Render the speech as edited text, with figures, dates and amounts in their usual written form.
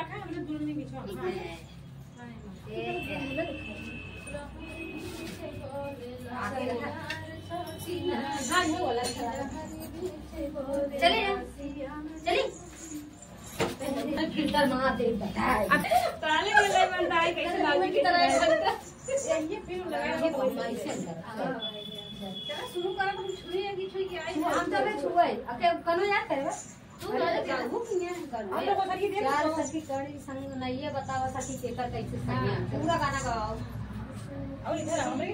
रखा हमने दुल्हन के बीच में चले चले फिल्टर मंगा दे बताए ताले वाले बनाई कैसे लागू की तरह ये फिल्म लगा के बोल से चलो शुरू करो हम छुई के आई हम तो में छुए अके कनो याद है तू जागू किने कर हम लोग सकी दे यार सकी कड़ी संग नहीं है बतावा सकी पेपर कैसे सही पूरा गाना गाओ और इधर हमें